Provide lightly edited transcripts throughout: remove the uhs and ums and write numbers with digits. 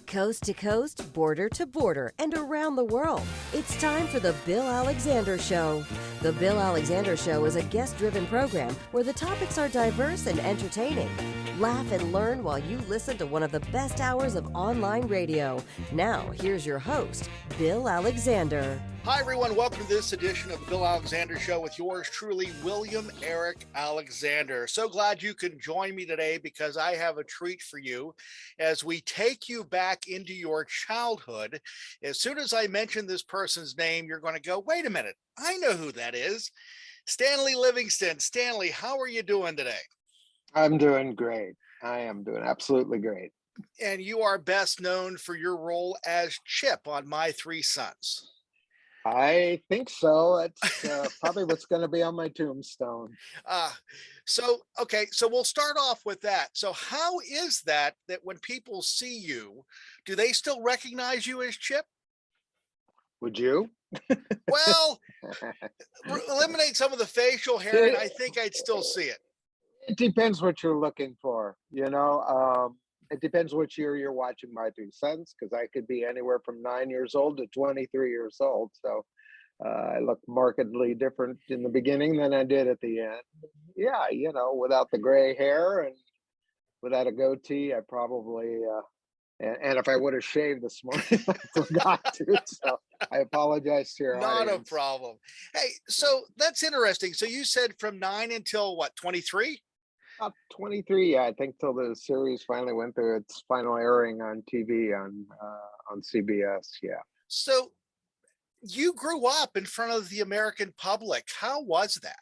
Coast to coast, border to border, and around the world, it's time for The Bill Alexander Show. The Bill Alexander Show is a guest-driven program where the topics are diverse and entertaining. Laugh and learn while you listen to one of the best hours of online radio. Now, here's your host, Bill Alexander. Hi, everyone. Welcome to this edition of the Bill Alexander Show with yours truly, William Eric Alexander. So glad you can join me today because I have a treat for you as we take you back into your childhood. As soon as I mention this person's name, you're going to go, wait a minute, I know who that is. Stanley Livingston. Stanley, how are you doing today? I'm doing great. I am doing absolutely great. And you are best known for your role as Chip on My Three Sons. I think so. It's probably what's going to be on my tombstone. So we'll start off with that. So how is that when people see you, do they still recognize you as Chip? Would you? Well, eliminate some of the facial hair and I think I'd still see it. It depends what you're looking for, It depends which year you're watching My Three Sons, because I could be anywhere from 9 years old to 23 years old. So I look markedly different in the beginning than I did at the end. Yeah, without the gray hair and without a goatee, I probably, and if I would have shaved this morning, I forgot to. So I apologize to your Not audience. a problem. Hey, so that's interesting. So you said from 9 until what, 23? 23, yeah, I think, till the series finally went through its final airing on TV on CBS. Yeah. So you grew up in front of the American public. How was that?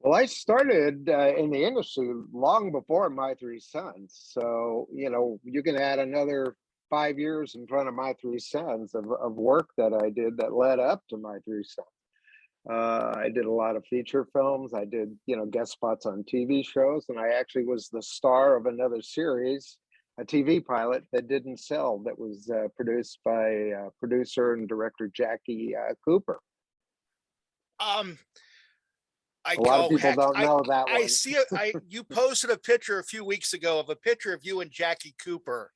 Well, I started in the industry long before My Three Sons. So, you can add another 5 years in front of My Three Sons of work that I did that led up to My Three Sons. I did a lot of feature films. I did, guest spots on TV shows, and I actually was the star of another series, a TV pilot that didn't sell, that was produced by producer and director Jackie Cooper. A lot of people don't know that one. I see it. You posted a picture a few weeks ago of a picture of you and Jackie Cooper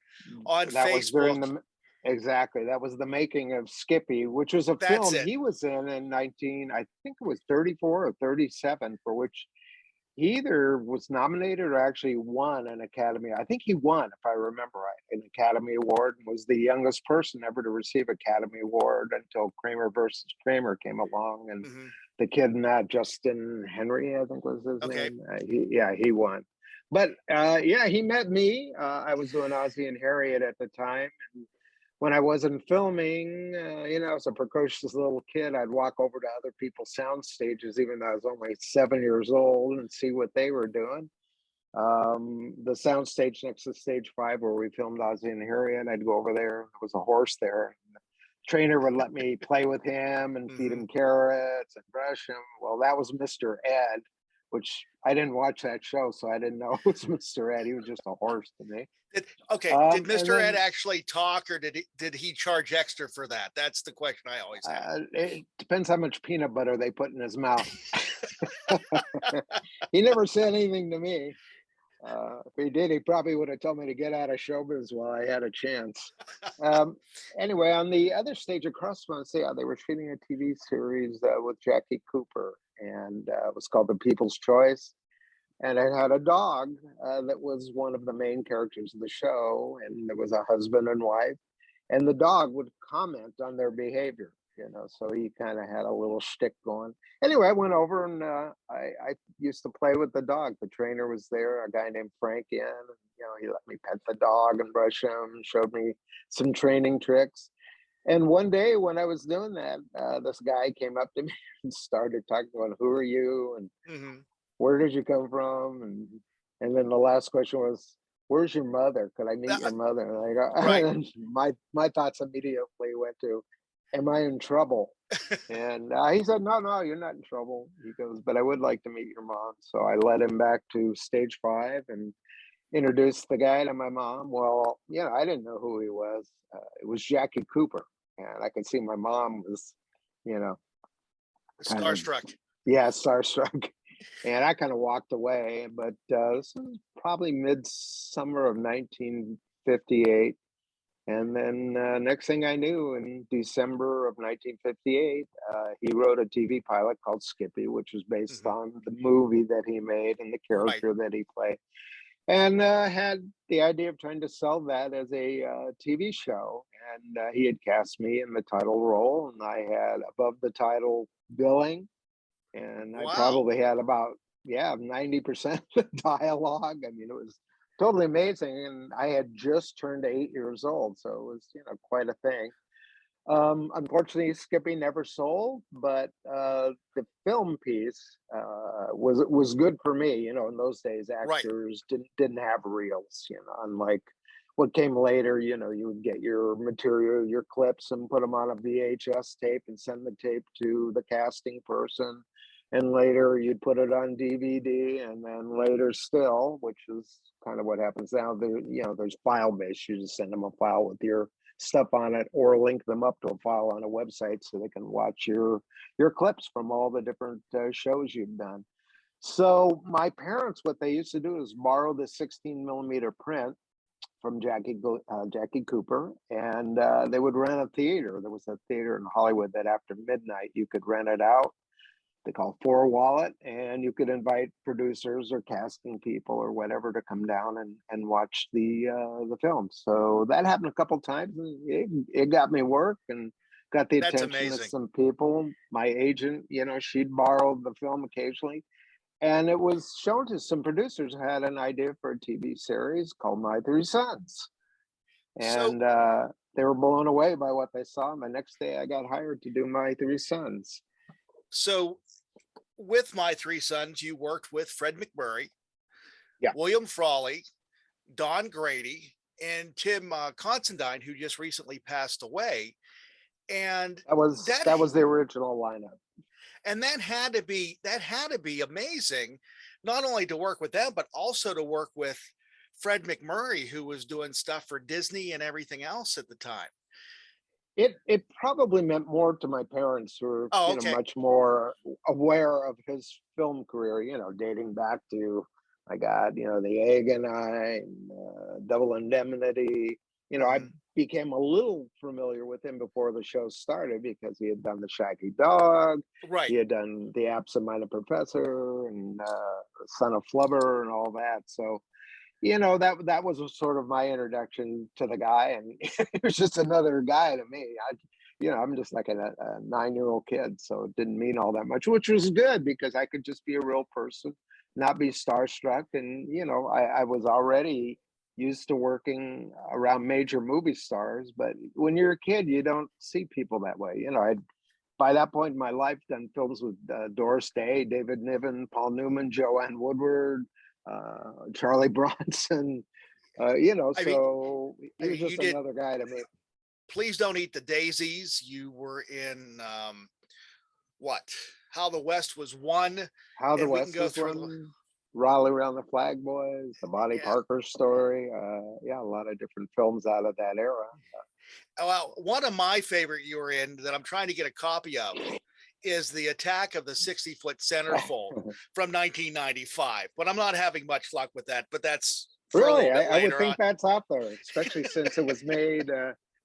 on Facebook. Exactly. That was the making of Skippy, which was a film he was in I think it was 34 or 37, for which he either was nominated or actually won an Academy. I think he won, if I remember right, an Academy Award, and was the youngest person ever to receive Academy Award until Kramer versus Kramer came along. And the kid in that, Justin Henry, I think was his name. He won. But he met me. I was doing Ozzie and Harriet at the time. And when I wasn't filming, as a precocious little kid, I'd walk over to other people's sound stages, even though I was only 7 years old, and see what they were doing. The sound stage next to stage 5 where we filmed Ozzie and Harriet, I'd go over there. There was a horse there. The trainer would let me play with him and feed him carrots and brush him. Well, that was Mr. Ed, which I didn't watch that show, so I didn't know it was Mr. Ed. He was just a horse to me. Did Mr. Ed actually talk, or did he charge extra for that? That's the question I always have. It depends how much peanut butter they put in his mouth. He never said anything to me. If he did, he probably would have told me to get out of showbiz while I had a chance. Anyway, on the other stage across from us, they were shooting a TV series with Jackie Cooper, and it was called The People's Choice. And it had a dog that was one of the main characters of the show, and there was a husband and wife, and the dog would comment on their behavior, so he kind of had a little shtick going. Anyway, I went over and I used to play with the dog. The trainer was there, a guy named Frank Inn, and, he let me pet the dog and brush him, showed me some training tricks. And one day when I was doing that, this guy came up to me and started talking about, who are you? And where did you come from? And then the last question was, where's your mother? Could I meet your mother? And I go, right. my thoughts immediately went to, am I in trouble? And he said, no, you're not in trouble. He goes, but I would like to meet your mom. So I led him back to stage 5 and introduced the guy to my mom. Well, I didn't know who he was. It was Jackie Cooper. And I could see my mom was, starstruck. Starstruck. And I kind of walked away, but this was probably midsummer of 1958. And then next thing I knew, in December of 1958, he wrote a TV pilot called Skippy, which was based Hmm. on the movie that he made and the Right. character that he played, and had the idea of trying to sell that as a TV show. And he had cast me in the title role, and I had above the title billing, and I Wow. probably had about, yeah, 90% of the dialogue. I mean, it was totally amazing. And I had just turned 8 years old, so it was, quite a thing. Unfortunately, Skippy never sold, but the film piece was good for me. In those days, Right. actors didn't have reels. Unlike what came later. You would get your material, your clips, and put them on a VHS tape and send the tape to the casting person. And later, you'd put it on DVD, and then later still, which is kind of what happens now. There's file based. You just send them a file with your stuff on it, or link them up to a file on a website so they can watch your clips from all the different shows you've done. So my parents, what they used to do is borrow the 16 millimeter print from Jackie Cooper, and they would rent a theater. There was a theater in Hollywood that after midnight you could rent it out. They call for a wallet, and you could invite producers or casting people or whatever to come down and watch the film. So that happened a couple times, and it got me work and got the That's attention of amazing. some people. My agent, she'd borrow the film occasionally, and it was shown to some producers who had an idea for a TV series called My Three Sons, So, and they were blown away by what they saw. And the next day, I got hired to do My Three Sons. so with My Three Sons, you worked with Fred McMurray, Yeah. William Frawley, Don Grady, and Tim Considine, who just recently passed away. And That was that that was the original lineup. and that had to be amazing, not only to work with them, but also to work with Fred McMurray, who was doing stuff for Disney and everything else at the time. It probably meant more to my parents, who were, Oh, okay. much more aware of his film career, dating back to, my God, The Egg and I, Double Indemnity. I Mhm. became a little familiar with him before the show started because he had done The Shaggy Dog, Right. he had done The Absent-Minded Professor, and Son of Flubber and all that. So that was sort of my introduction to the guy, and he was just another guy to me. I'm just like a 9-year-old kid, so it didn't mean all that much, which was good because I could just be a real person, not be starstruck. And I was already used to working around major movie stars, but when you're a kid, you don't see people that way. I by that point in my life done films with Doris Day, David Niven, Paul Newman, Joanne Woodward, Charlie Bronson. I mean, So he was you just did another guy to me. Please Don't Eat the Daisies. You were in what? How the West Was Won, How the and we can West go was through the one. Raleigh Around the Flag Boys, the Bonnie yeah. Parker story. Yeah, a lot of different films out of that era. Well, one of my favorite you were in that I'm trying to get a copy of is the Attack of the 60-Foot Centerfold from 1995. But I'm not having much luck with that. But that's for a Really, little bit I would later on. think that's out there, especially since it was made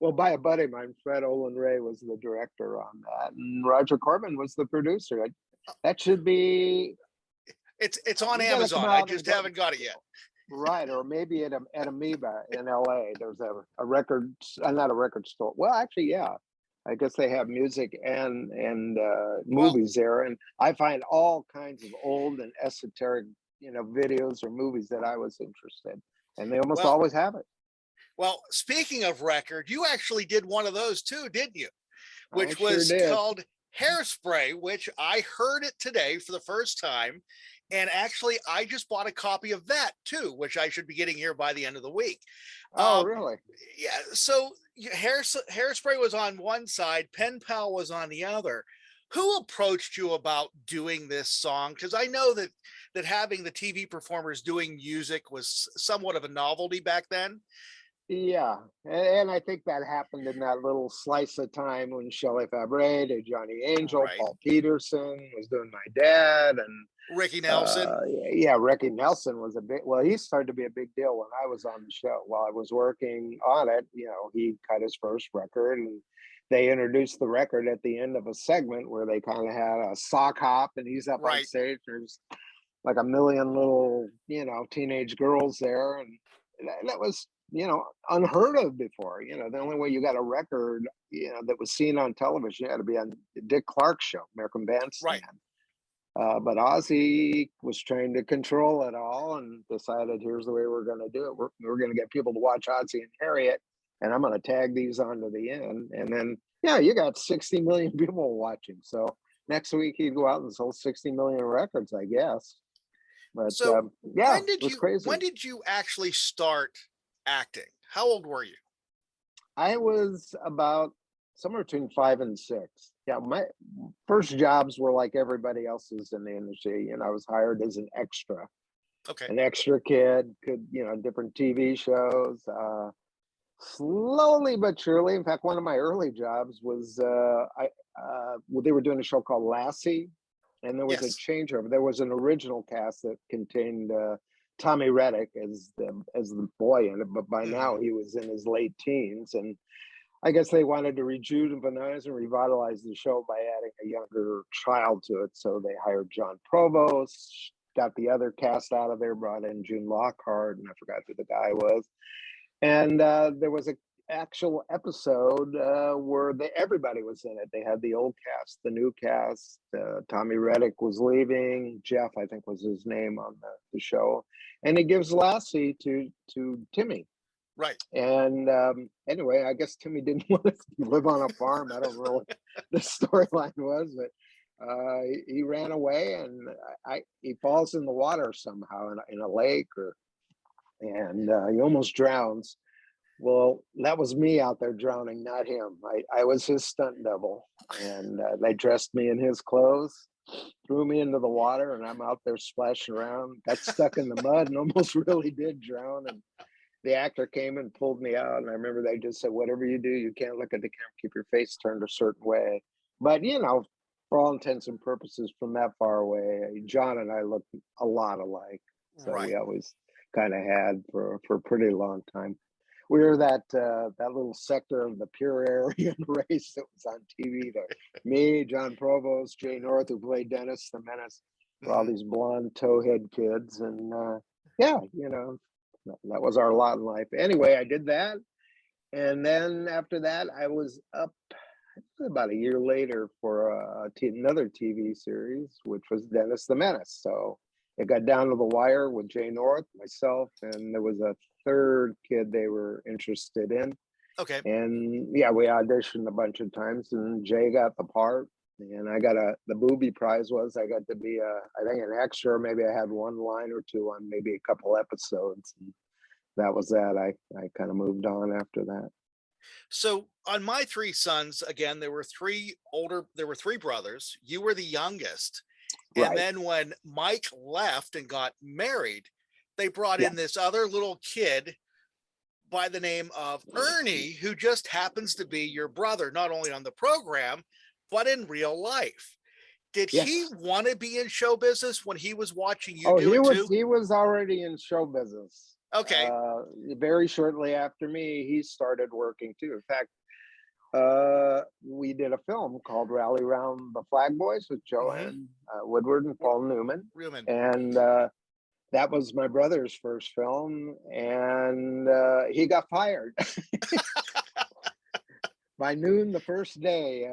well by a buddy of mine. Fred Olin Ray was the director on that, and Roger Corman was the producer. That should be. It's on You got to come Amazon. I out and just go. haven't got it yet. Right, or maybe at Amoeba in LA. There's a record, not a record store. Well, actually, yeah, I guess they have music and Well, movies there, and I find all kinds of old and esoteric, videos or movies that I was interested, and they almost well, always have it. well. Speaking of record, you actually did one of those too, didn't you? I Which sure was did. called Hairspray, which I heard it today for the first time. And actually, I just bought a copy of that too, which I should be getting here by the end of the week. Oh, Um, really? yeah, so Hairspray was on one side, Pen Pal was on the other. Who approached you about doing this song? Because I know that having the TV performers doing music was somewhat of a novelty back then. Yeah, and I think that happened in that little slice of time when Shelley Fabre did Johnny Angel, Right. Paul Peterson was doing My Dad, and Ricky Nelson. yeah, Ricky Nelson was a big. Well, he started to be a big deal when I was on the show. While I was working on it, he cut his first record, and they introduced the record at the end of a segment where they kind of had a sock hop, and he's up on Right. stage. There's like a million little, teenage girls there, and that was, unheard of before. The only way you got a record, that was seen on television, you had to be on Dick Clark's show, American Right. Bandstand. But Ozzy was trying to control it all and decided, here's the way we're going to do it. We're going to get people to watch Ozzy and Harriet, and I'm going to tag these onto the end. And then, yeah, you got 60 million people watching. So next week he'd go out and sell 60 million records, I guess. But So yeah, when did it was you crazy. when did you actually start acting? How old were you? I was about somewhere between 5 and 6. Yeah, my first jobs were like everybody else's in the industry. I was hired as Okay. an extra kid, could, different TV shows. Slowly but surely. In fact, one of my early jobs was they were doing a show called Lassie, and there was a Yes. changeover. There was an original cast that contained Tommy Reddick as the boy in it, but by now Mhm. he was in his late teens, and I guess they wanted to rejuvenize and revitalize the show by adding a younger child to it. So they hired John Provost, got the other cast out of there, brought in June Lockhart, and I forgot who the guy was. And there was a actual episode where everybody was in it. They had the old cast, the new cast. Tommy Reddick was leaving. Jeff, I think, was his name on the show, and he gives Lassie to Timmy. Right. And anyway, I guess Timmy didn't want to live on a farm. I don't know what the storyline was, but he ran away, and he falls in the water somehow in a lake, and he almost drowns. Well, that was me out there drowning, not him. I was his stunt double, and they dressed me in his clothes, threw me into the water, and I'm out there splashing around. Got stuck in the mud and almost really did drown. And the actor came and pulled me out, and I remember they just said, "Whatever you do, you can't look at the camera. Keep your face turned a certain way." But for all intents and purposes, from that far away, John and I looked a lot alike. So we Right. always kind of had for a pretty long time. We were that little sector of the pure Aryan race that was on TV. Me, John Provost, Jay North, who played Dennis the Menace, for all Mhm. these blonde towhead kids, and yeah, that was our lot in life. Anyway, I did that, and then after that, I was up about a year later for another TV series, which was Dennis the Menace. So it got down to the wire with Jay North, myself, and there was a third kid they were interested in. Okay. And yeah, we auditioned a bunch of times, and Jay got the part, and I got the booby prize was I got to be I think an extra. Maybe I had one line or two on maybe a couple episodes. And that was that. I kind of moved on after that. So on My Three Sons, again, there were three brothers. You were the youngest. And Right. then when Mike left and got married, they brought in Yes. this other little kid by the name of Ernie, who just happens to be your brother, not only on the program, but in real life. Did he Yes. want to be in show business when he was watching you Oh, do he it was too? he was already in show business. Okay. Very shortly after me, he started working too. In fact, we did a film called Rally Round the Flag Boys with Hmm. Joanne Woodward and Paul Newman, Ruman. and that was my brother's first film, and he got fired by noon the first day.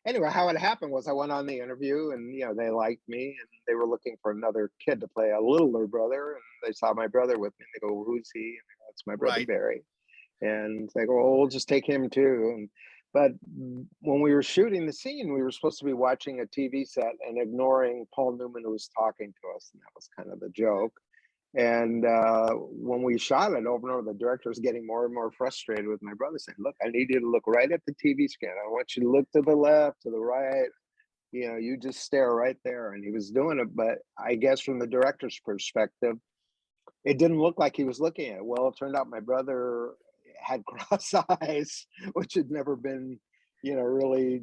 Anyway, how it happened was I went on the interview, and they liked me, and they were looking for another kid to play a littler brother, and they saw my brother with me. And they go, well, "Who's he?" And I go, "It's my brother Right. Barry." And they go, "Well, we'll just take him too." But when we were shooting the scene, we were supposed to be watching a TV set and ignoring Paul Newman, who was talking to us, and that was kind of the joke. And when we shot it over and over, the director was getting more and more frustrated with my brother, saying, "Look, I need you to look right at the TV screen. I want you to look to the left, to the right. You just stare right there." And he was doing it, but I guess from the director's perspective, it didn't look like he was looking at it. Well, it turned out my brother had cross eyes, which had never been, really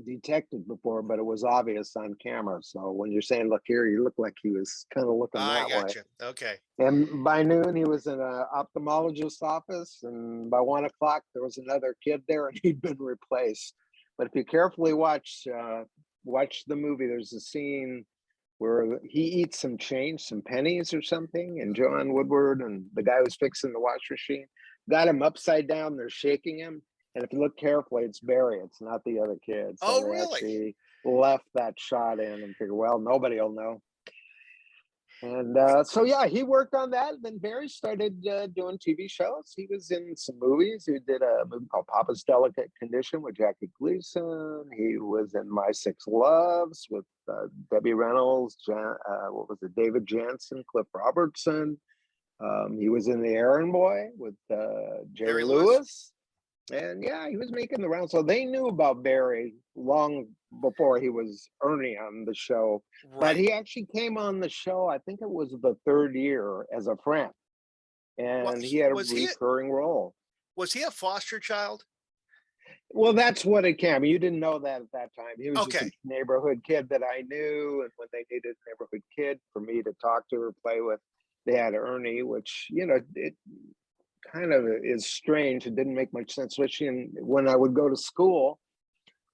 detected before, but it was obvious on camera. So when you're saying, look here, you look like he was kind of looking I that way. got you. Okay. And by noon, he was in an ophthalmologist's office. And by 1 o'clock, there was another kid there and he'd been replaced. But if you carefully watch the movie, there's a scene where he eats some change, some pennies or something, and John Woodward and the guy who's fixing the wash machine got him upside down. They're shaking him. And if you look carefully, it's Barry. It's not the other kid. So Oh, they really? actually left that shot in and figure, well, nobody will know. And so, yeah, he worked on that. Then Barry started doing TV shows. He was in some movies. He did a movie called Papa's Delicate Condition with Jackie Gleason. He was in My Six Loves with Debbie Reynolds, David Jansen, Cliff Robertson. He was in The Errand Boy with Jerry Lewis. And yeah, he was making the rounds. So they knew about Barry long before he was Ernie on the show. Right. But he actually came on the show, I think it was the third year, as a friend. And he had a recurring role. Was he a foster child? Well, that's what it came. You didn't know that at that time. He was just a neighborhood kid that I knew. And when they needed a neighborhood kid for me to talk to or play with, they had Ernie, which, it kind of is strange. It didn't make much sense, especially when I would go to school.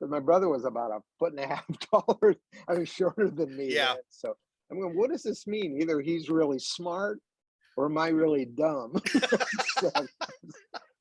But my brother was about 1.5 feet taller, shorter than me. Yeah. Man. So I'm going, what does this mean? Either he's really smart or am I really dumb? So,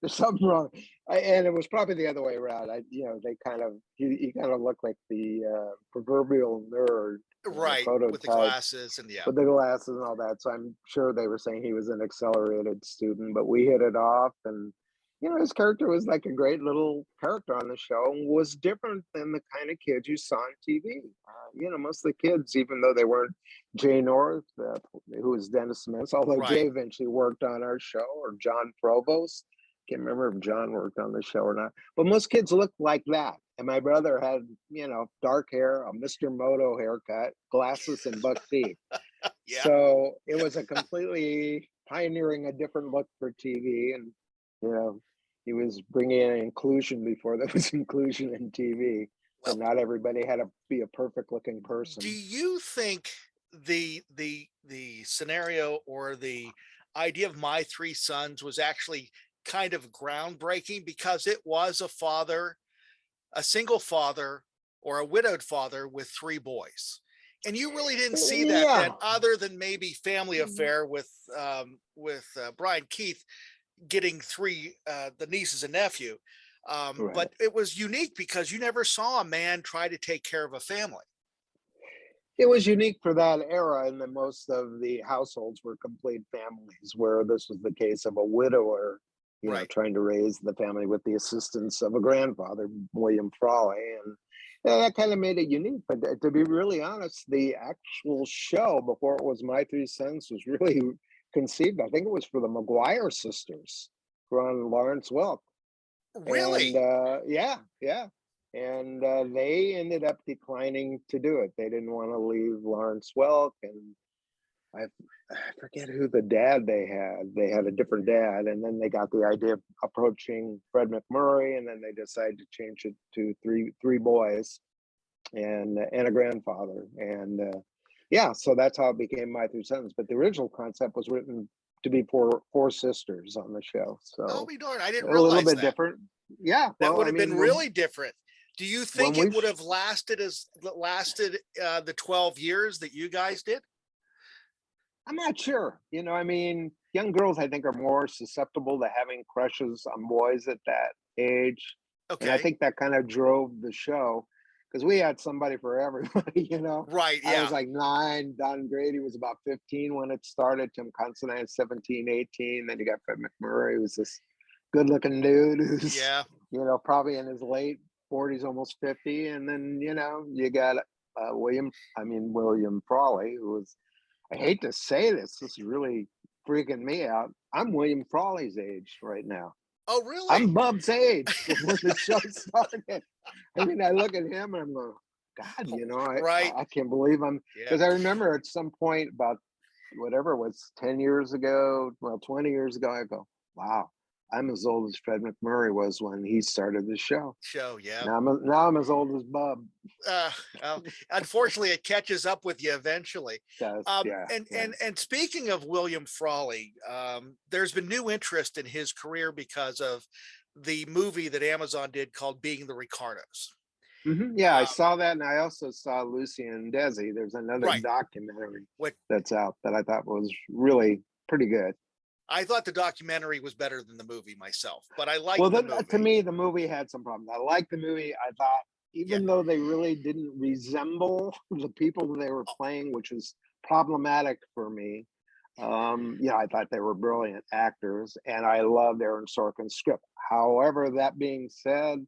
there's something wrong. And it was probably the other way around. He kind of looked like the proverbial nerd. Right, with the glasses and with the glasses and all that. So I'm sure they were saying he was an accelerated student, but we hit it off. And his character was like a great little character on the show, and was different than the kind of kids you saw on TV. Most of the kids, even though they weren't Jay North, who was Dennis Smith, although Jay eventually worked on our show, or John Provost. Can't remember if John worked on the show or not, but most kids looked like that. And my brother had, dark hair, a Mr. Moto haircut, glasses, and buck teeth. Yeah. So it was a completely pioneering a different look for TV. And, he was bringing in inclusion before there was inclusion in TV. So not everybody had to be a perfect looking person. Do you think the scenario or the idea of My Three Sons was actually kind of groundbreaking, because it was a single father or a widowed father with 3 boys? And you really didn't see that then, other than maybe Family Affair with Brian Keith getting 3 the nieces and nephew. But it was unique because you never saw a man try to take care of a family. It was unique for that era, and that most of the households were complete families, where this was the case of a widower, trying to raise the family with the assistance of a grandfather, William Frawley. And that kind of made it unique. But to be really honest, the actual show, before it was My Three Sons, was really conceived, I think it was for the McGuire sisters, who were on Lawrence Welk. Really? And yeah. And they ended up declining to do it. They didn't want to leave Lawrence Welk, and I forget who the dad they had. They had a different dad, and then they got the idea of approaching Fred McMurray, and then they decided to change it to three boys and a grandfather. And so that's how it became My Three Sons. But the original concept was written to be four sisters on the show. So I'll be darned, I didn't realize a little bit that. Different. Yeah, that would have been really different. Do you think it would have lasted the 12 years that you guys did? I'm not sure. Young girls, I think, are more susceptible to having crushes on boys at that age. Okay. And I think that kind of drove the show, because we had somebody for everybody, Right, yeah. I was like 9. Don Grady was about 15 when it started. Tim Considine, 17, 18. Then you got Fred McMurray, who's this good-looking dude who's, probably in his late 40s, almost 50. And then, you got William Frawley, who was, I hate to say this is really freaking me out. I'm William Frawley's age right now. Oh, really? I'm Bub's age when the show started. I look at him and I'm going, God, I can't believe I'm, because I remember at some point about whatever it was 10 years ago, 20 years ago, I go, wow, I'm as old as Fred McMurray was when he started the show. Yeah. Now I'm as old as Bub. Uh, well, unfortunately, it catches up with you eventually. Yeah. And speaking of William Frawley, there's been new interest in his career because of the movie that Amazon did called Being the Ricardos. Yeah, I saw that, and I also saw Lucy and Desi. There's another Right. documentary What that's out that I thought was really pretty good. I thought the documentary was better than the movie myself, but I liked Well, the movie. to me, the movie had some problems. I liked the movie. I thought, even though they really didn't resemble the people they were playing, which was problematic for me. I thought they were brilliant actors, and I loved Aaron Sorkin's script. However, that being said,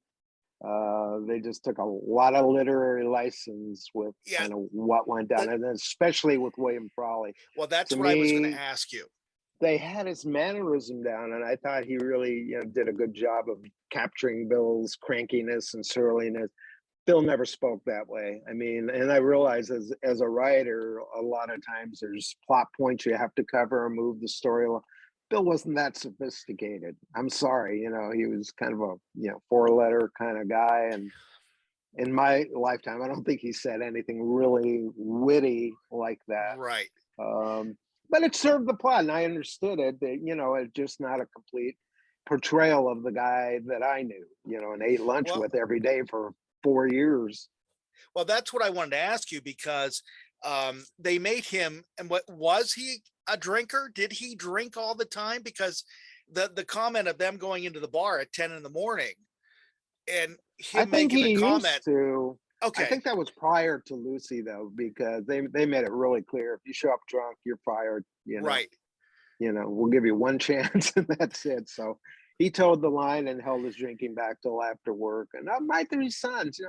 they just took a lot of literary license with kind of what went down, and especially with William Frawley. Well, that's what I was going to ask you. They had his mannerism down, and I thought he really did a good job of capturing Bill's crankiness and surliness. Bill never spoke that way. I mean, and I realize as a writer, a lot of times there's plot points you have to cover and move the story along. Bill wasn't that sophisticated. I'm sorry, he was kind of a 4-letter kind of guy, and in my lifetime, I don't think he said anything really witty like that. Right. But it served the plot, and I understood it. That it's just not a complete portrayal of the guy that I knew, and ate lunch with every day for 4 years. Well, that's what I wanted to ask you, because they made him, and what was he a drinker? Did he drink all the time? Because the comment of them going into the bar at 10 in the morning and him making the comment. Okay. I think that was prior to Lucy, though, because they made it really clear: if you show up drunk, you're fired. Right. We'll give you one chance, and that's it. So he toed the line and held his drinking back till after work. And my 3 sons,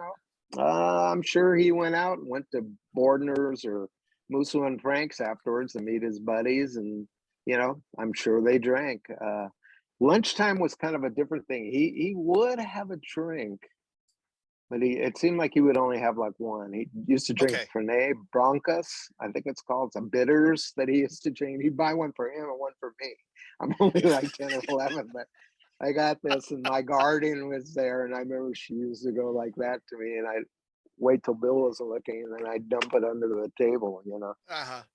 I'm sure he went out and went to Bordner's or Musso and Frank's afterwards to meet his buddies, and I'm sure they drank. Lunchtime was kind of a different thing. He would have a drink, but it seemed like he would only have like one. He used to drink Fernet Brancas, I think it's called, some bitters that he used to drink. He'd buy one for him and one for me. I'm only like 10 or 11, but I got this, and my guardian was there, and I remember she used to go like that to me, and I'd wait till Bill wasn't looking, and then I'd dump it under the table,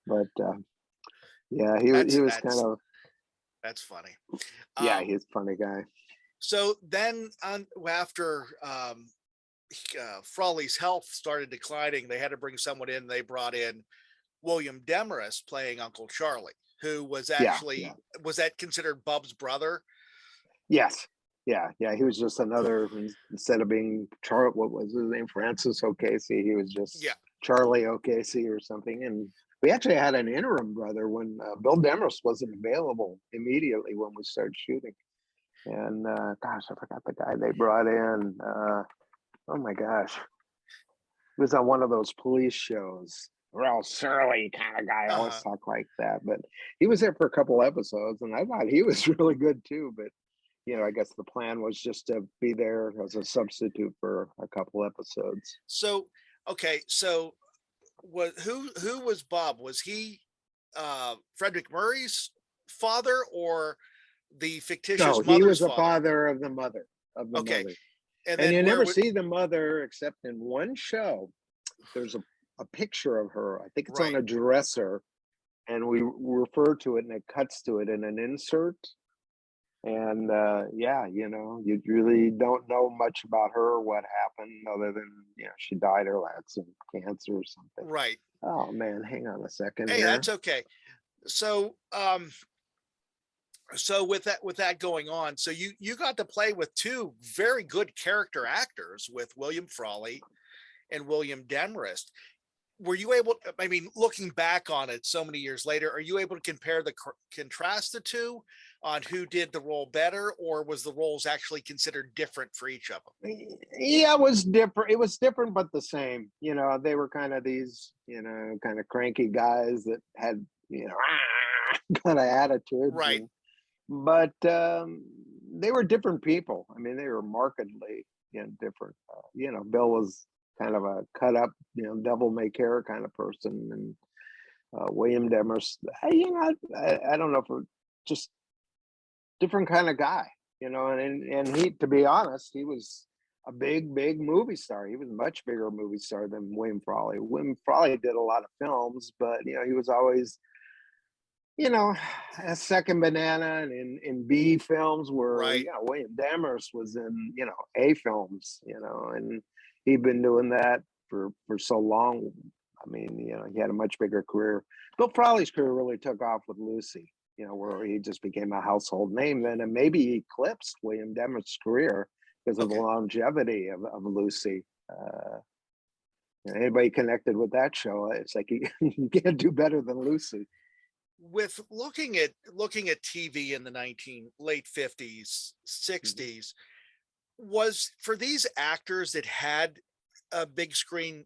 But he was kind of. That's funny. Yeah, he's a funny guy. So then, after Frawley's health started declining, they had to bring someone in. They brought in William Demarest playing Uncle Charlie, who was actually was that considered Bub's brother? Yes. Yeah. He was just another, instead of being Charlie, what was his name? Francis O'Casey. He was just Charlie O'Casey or something. And we actually had an interim brother when Bill Demarest wasn't available immediately when we started shooting. And gosh, I forgot the guy they brought in. Oh my gosh. He was on one of those police shows. Real surly kind of guy. I always talk like that. But he was there for a couple episodes, and I thought he was really good too. But I guess the plan was just to be there as a substitute for a couple episodes. So who was Bob? Was he Fred McMurray's father or the fictitious mother's father? No, he was the father of the mother. Mother. And you never see the mother except in one show. There's a picture of her. I think it's on a dresser, and we refer to it, and it cuts to it in an insert. And you really don't know much about her or what happened, other than she died or had some cancer or something. Right. Oh man, hang on a second. Hey, that's okay. So so with that going on, so you got to play with 2 very good character actors, with William Frawley and William Demarest. Were you able, I mean, looking back on it so many years later, are you able to contrast the 2 on who did the role better, or was the roles actually considered different for each of them? Yeah, it was different. It was different, but the same. They were kind of these, kind of cranky guys that had, kind of attitude. Right. But they were different people. I mean, they were markedly different. Bill was kind of a cut up, devil may care kind of person, and William Demarest, I don't know, for just different kind of guy. and he, to be honest, he was a big movie star. He was a much bigger movie star than William Frawley. William Frawley did a lot of films, but he was always, a second banana and in B films where Right. William Demarest was in A films, and he'd been doing that for so long. I mean, he had a much bigger career. Bill Frawley's career really took off with Lucy, where he just became a household name then, and maybe he eclipsed William Demarest's career because of the Okay. longevity of Lucy. Anybody connected with that show, it's like you can't do better than Lucy. With looking at TV in the late 50s, 60s, was for these actors that had big screen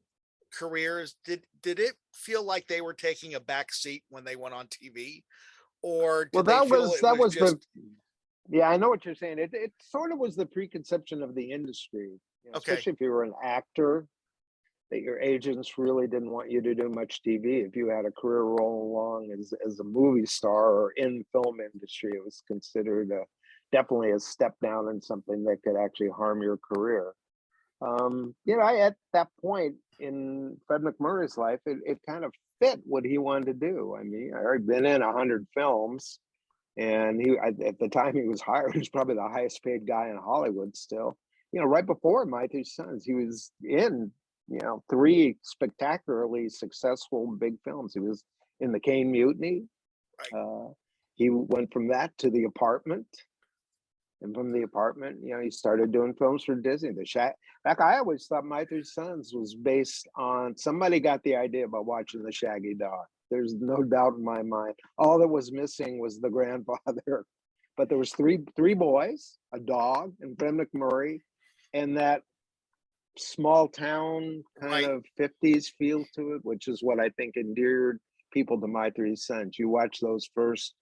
careers, did it feel like they were taking a back seat when they went on TV, or Well, did they feel it was the just yeah, I know what you're saying. It sort of was the preconception of the industry, okay? especially if you were an actor, that your agents really didn't want you to do much TV. If you had a career rolling along as a movie star or in film industry, it was considered definitely a step down and something that could actually harm your career. I at that point in Fred McMurray's life, it kind of fit what he wanted to do. I mean, I already been in 100 films, and at the time he was hired, he was probably the highest paid guy in Hollywood still. Right before My Three Sons, he was in, three spectacularly successful big films. He was in The Cane Mutiny. Right. He went from that to The Apartment. And from The Apartment, he started doing films for Disney. Back, I always thought My Three Sons was based on, somebody got the idea about watching the Shaggy Dog. There's no doubt in my mind. All that was missing was the grandfather. But there was three boys, a dog, and Fred McMurray, and that small town kind Right. of 50s feel to it, which is what I think endeared people to My Three Sons. You watch those first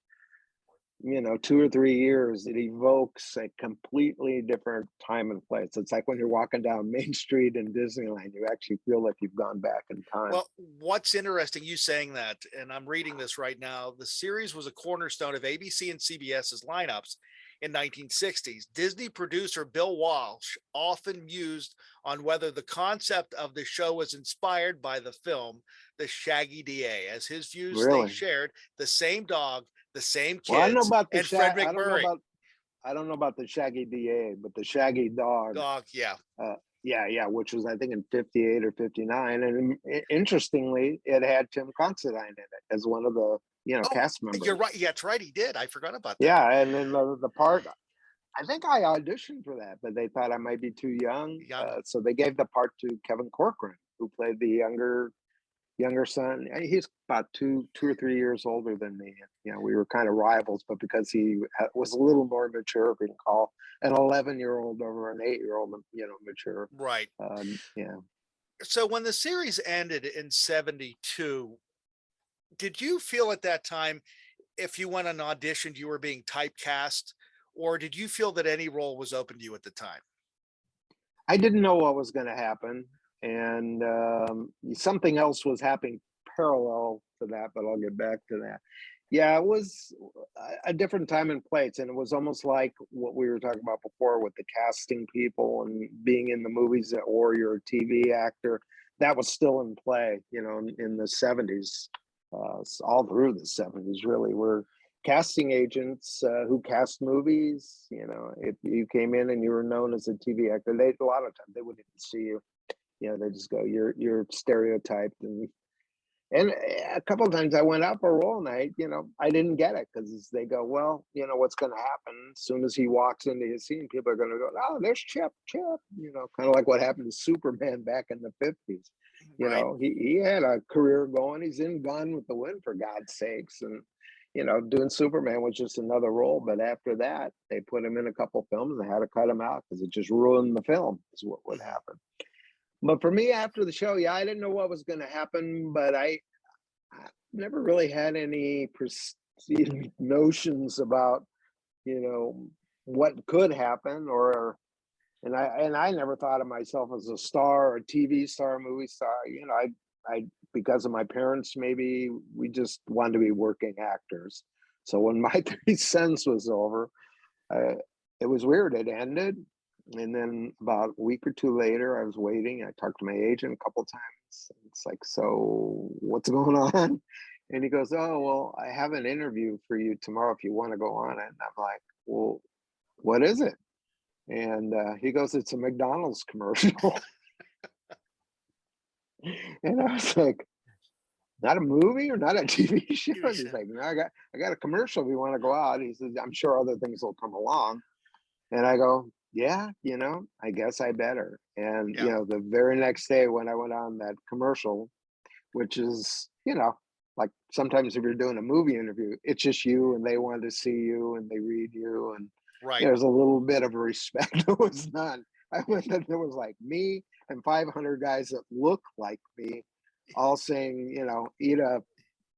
2 or 3 years, it evokes a completely different time and place. It's like when you're walking down Main Street in Disneyland, you actually feel like you've gone back in time. Well, what's interesting, you saying that, and I'm reading this right now, the series was a cornerstone of ABC and CBS's lineups in 1960s. Disney producer Bill Walsh often mused on whether the concept of the show was inspired by the film The Shaggy DA. As his views, they Really? shared the same dog, the same Well, I don't know kids, about and Fred McMurray. I don't know about the Shaggy DA, but the Shaggy Dog, Dog, yeah. yeah, which was I think in 58 or 59, and interestingly, it had Tim Considine in it as one of the Oh, cast members. you're right. Yeah, that's right. He did. I forgot about that. Yeah, and then the part, I think I auditioned for that, but they thought I might be too young, Young. so they gave the part to Kevin Corcoran, who played the younger son. He's about two or 3 years older than me. We were kind of rivals, but because he was a little more mature, we can call an 11-year-old over an 8-year-old, mature. Right. Yeah. So when the series ended in 72, did you feel at that time, if you went and auditioned, you were being typecast, or did you feel that any role was open to you at the time? I didn't know what was going to happen, and something else was happening parallel to that, but I'll get back to that. Yeah, it was a different time and place, and it was almost like what we were talking about before with the casting people and being in the movies, or you're a TV actor. That was still in play, in the 70s, all through the 70s, really. Were casting agents who cast movies. If you came in and you were known as a TV actor, a lot of times they wouldn't even see you. They just go, you're stereotyped. And a couple of times I went out for a role and I didn't get it, because they go, well, what's going to happen as soon as he walks into his scene, people are going to go, oh, there's Chip, kind of like what happened to Superman back in the 50s. Right. He had a career going. He's in Gone with the Wind, for God's sakes. And, doing Superman was just another role. But after that, they put him in a couple films and had to cut him out because it just ruined the film, is what would happen. But for me, after the show, I didn't know what was going to happen, but I never really had any notions about, what could happen, and I never thought of myself as a star, a TV star, movie star. I because of my parents, maybe we just wanted to be working actors. So when My Three Sons was over, it was weird. It ended. And then about a week or two later, I was waiting. I talked to my agent a couple times. It's like, so what's going on? And he goes, oh, well, I have an interview for you tomorrow if you want to go on it. And I'm like, well, what is it? And he goes, it's a McDonald's commercial. And I was like, not a movie or not a TV show? And he's like, no, I got a commercial if you want to go out. He says, I'm sure other things will come along. And I go, yeah, I guess I better. And, the very next day when I went on that commercial, which is, like sometimes if you're doing a movie interview, it's just you and they want to see you and they read you. And there's a little bit of respect that was none. I went and there was like me and 500 guys that look like me all saying, eat a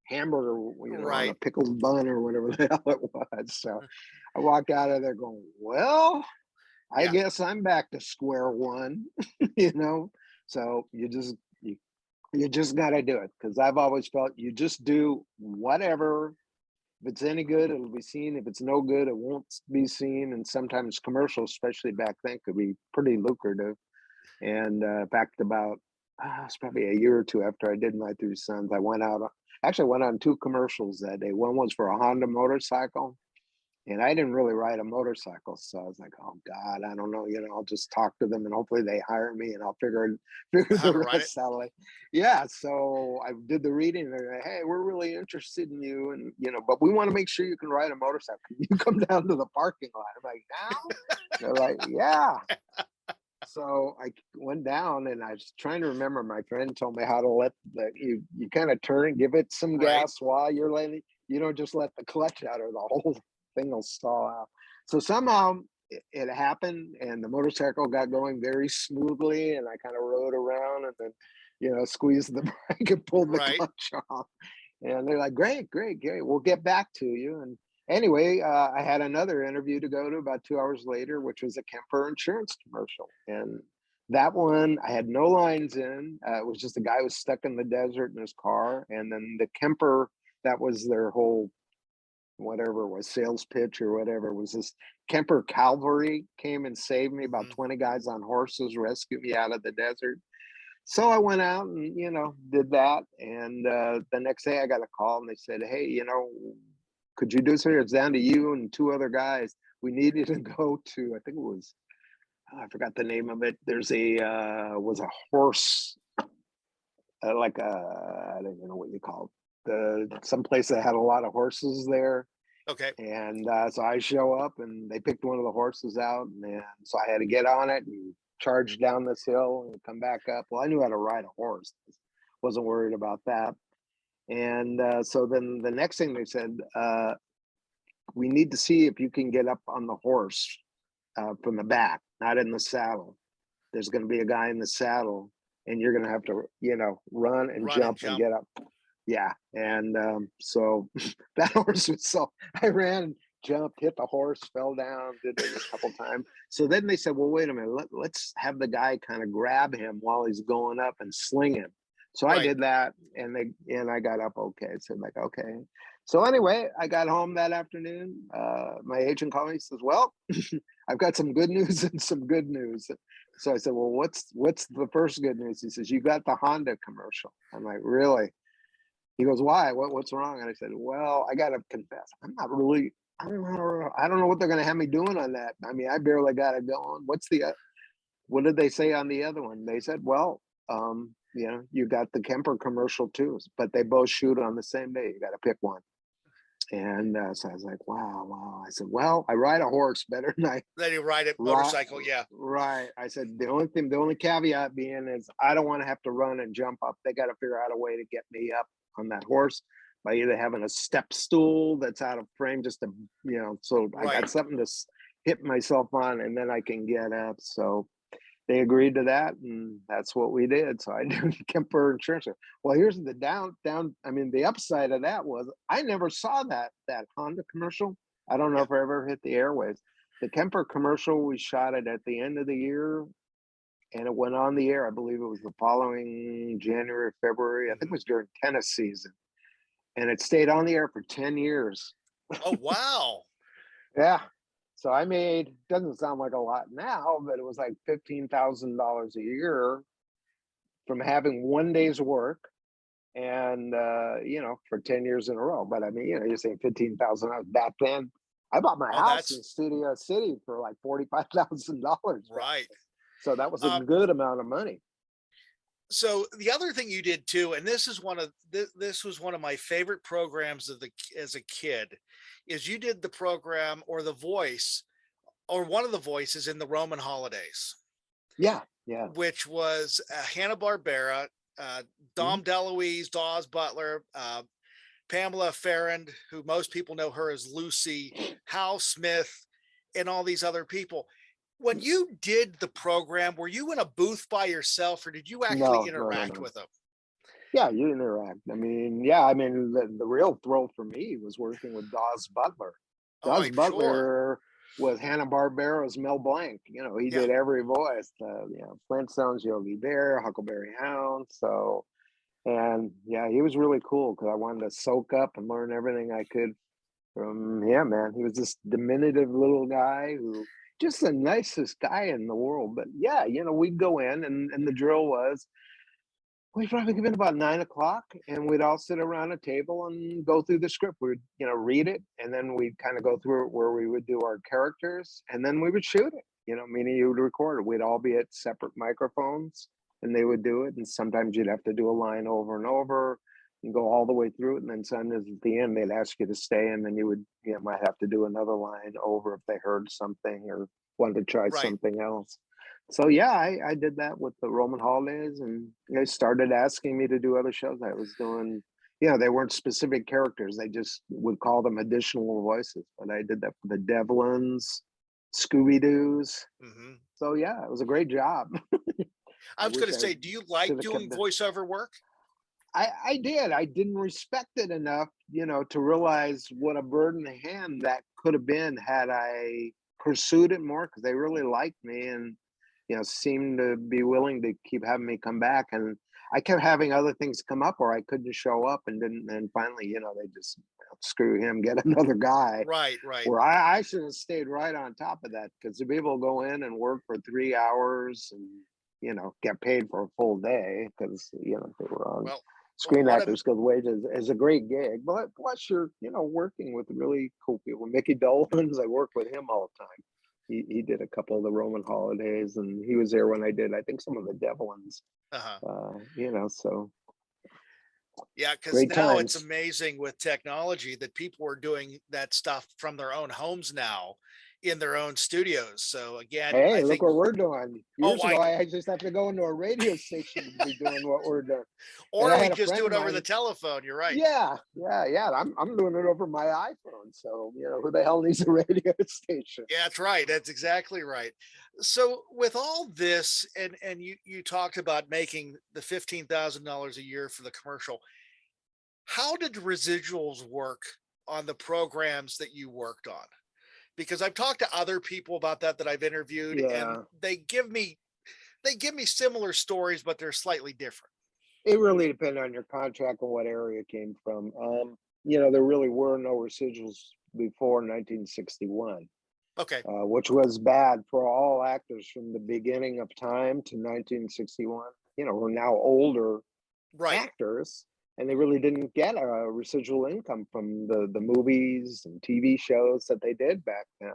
hamburger, on a pickled bun or whatever the hell it was. So I walked out of there going, well, I guess I'm back to square one, So you just got to do it, because I've always felt you just do whatever. If it's any good, it'll be seen. If it's no good, it won't be seen. And sometimes commercials, especially back then, could be pretty lucrative. And in fact, about it's probably a year or two after I did My Three Sons, I went out. Actually, I went on 2 commercials that day. One was for a Honda motorcycle. And I didn't really ride a motorcycle. So I was like, oh God, I don't know. I'll just talk to them and hopefully they hire me and I'll figure the rest out. Yeah. So I did the reading and they're like, hey, we're really interested in you. And, but we want to make sure you can ride a motorcycle. Can you come down to the parking lot? I'm like, now? They're like, yeah. So I went down and I was trying to remember, my friend told me how to let you kind of turn and give it some gas while you're letting, you don't just let the clutch out or the whole thing will stall out. So somehow it happened and the motorcycle got going very smoothly and I kind of rode around and then, squeezed the brake and pulled the clutch off. And they're like, great. We'll get back to you. And anyway, I had another interview to go to about 2 hours later, which was a Kemper insurance commercial. And that one, I had no lines in. It was just a guy who was stuck in the desert in his car. And then the Kemper, that was their whole, whatever it was, sales pitch or whatever, was this Kemper Cavalry came and saved me. About 20 guys on horses rescued me out of the desert. So I went out and, did that. And the next day I got a call and they said, hey, could you do this here? It's down to you and 2 other guys. We need you to go to, I think it was, I forgot the name of it. There's was a horse, I don't even know what you call it. Some place that had a lot of horses there. Okay. And so I show up and they picked one of the horses out. And so I had to get on it and charge down this hill and come back up. Well, I knew how to ride a horse. Wasn't worried about that. And so then the next thing they said, we need to see if you can get up on the horse from the back, not in the saddle. There's going to be a guy in the saddle and you're going to have to, run and jump and get up. Yeah. And so that horse was I ran, jumped, hit the horse, fell down, did it a couple times. So then they said, well, wait a minute, let's have the guy kind of grab him while he's going up and sling him. So I did that and I got up okay. So I'm like, okay. So anyway, I got home that afternoon. My agent called me and says, well, I've got some good news and some good news. So I said, well, what's the first good news? He says, you got the Honda commercial. I'm like, really? He goes, why? What's wrong? And I said, well, I got to confess, I'm not really, I don't know what they're going to have me doing on that. I mean, I barely got it going. What did they say on the other one? They said, well, you got the Kemper commercial too, but they both shoot on the same day. You got to pick one. And so I was like, wow. I said, well, I ride a horse better than I. Then you ride a motorcycle, yeah. Right. I said, the only caveat being is I don't want to have to run and jump up. They got to figure out a way to get me up on that horse by either having a step stool that's out of frame, just to, so I got something to hit myself on and then I can get up. So they agreed to that and that's what we did. So I did Kemper insurance. Well, here's the the upside of that was I never saw that Honda commercial. I don't know if I ever hit the airwaves. The Kemper commercial, we shot it at the end of the year and it went on the air. I believe it was the following January, February. I think it was during tennis season. And it stayed on the air for 10 years. Oh, wow. Yeah. So I made, doesn't sound like a lot now, but it was like $15,000 a year from having one day's work, and for 10 years in a row. But I mean, you're saying 15,000 back then. I bought my Oh, house in that's Studio City for like $45,000. right. So that was a Um, good amount of money. so the other thing you did too, and this is this was one of my favorite programs as a kid, is you did the program or the voice or one of the voices in the Roman holidays, Yeah, yeah. which was Hanna-Barbera, Mhm. Dom DeLuise, Dawes Butler, Pamela Farrand, who most people know her as Lucy, Hal Smith, and all these other people. When you did the program, were you in a booth by yourself or did you actually No, no, no, interact no. with them? Yeah, you interact. I mean, yeah, I mean, the real thrill for me was working with Dawes Butler. Oh, Dawes I'm sure. Butler was Hanna-Barbera's Mel Blanc. He Yeah, did every voice. Flintstones, Yogi Bear, Huckleberry Hound. So, and yeah, he was really cool because I wanted to soak up and learn everything I could from him, man. He was this diminutive little guy who just the nicest guy in the world. But yeah, we'd go in and the drill was we'd probably come in about 9 o'clock and we'd all sit around a table and go through the script. We'd, read it and then we'd kind of go through it where we would do our characters and then we would shoot it, meaning you would record it. We'd all be at separate microphones and they would do it. And sometimes you'd have to do a line over and over and go all the way through it. And then sometimes at the end, they'd ask you to stay and then you would, might have to do another line over if they heard something or wanted to try right. something else. So yeah, I did that with the Roman holidays, and they started asking me to do other shows I was doing. They weren't specific characters; they just would call them additional voices. But I did that for the Devlins, Scooby Doo's. Hmm. So yeah, it was a great job. I I was going wish to I say, do you should like have kept doing the. voiceover work? I did. I didn't respect it enough, to realize what a bird in the hand that could have been had I pursued it more because they really liked me and seemed to be willing to keep having me come back. And I kept having other things come up or I couldn't show up and didn't. And finally, they just screw him, get another guy. Right, right. Where I should have stayed right on top of that because to be able to go in and work for 3 hours and get paid for a full day because they were on Well, Screen what a Actors Guild wages is a great gig. But plus you're working with really cool people. Mickey Dolenz, I work with him all the time. He did a couple of the Roman holidays, and he was there when I did, I think, some of the Devlins. uh-huh. So Yeah, because great now it's times. amazing with technology that people are doing that stuff from their own homes now in their own studios. So again, I Hey, look think, what we're doing. oh, Years ago, I just have to go into a radio station to be doing what we're doing. And I or we had a just friend do of it over the mine. telephone. You're right. Yeah, yeah, yeah. I'm doing it over my iPhone. So who the hell needs a radio station? Yeah, that's right. That's exactly right. So with all this, and you talked about making the $15,000 a year for the commercial. How did residuals work on the programs that you worked on? Because I've talked to other people about that I've interviewed, and Yeah, they give me similar stories, but they're slightly different. it really depended on your contract and what area it came from. There really were no residuals before 1961, Okay, which was bad for all actors from the beginning of time to 1961. We're now older right. actors, and they really didn't get a residual income from the movies and TV shows that they did back then.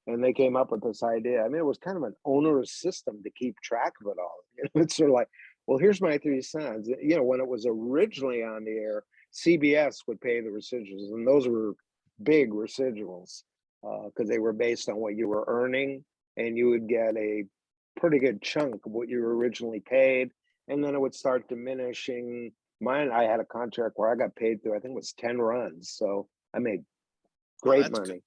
And they came up with this idea. I mean, it was kind of an onerous system to keep track of it all. It's sort of like, well, here's my three sons. When it was originally on the air, CBS would pay the residuals, and those were big residuals because they were based on what you were earning, and you would get a pretty good chunk of what you were originally paid, and then it would start diminishing. Mine, I had a contract where I got paid through, I think it was 10 runs. So I made Oh, great that's good. money.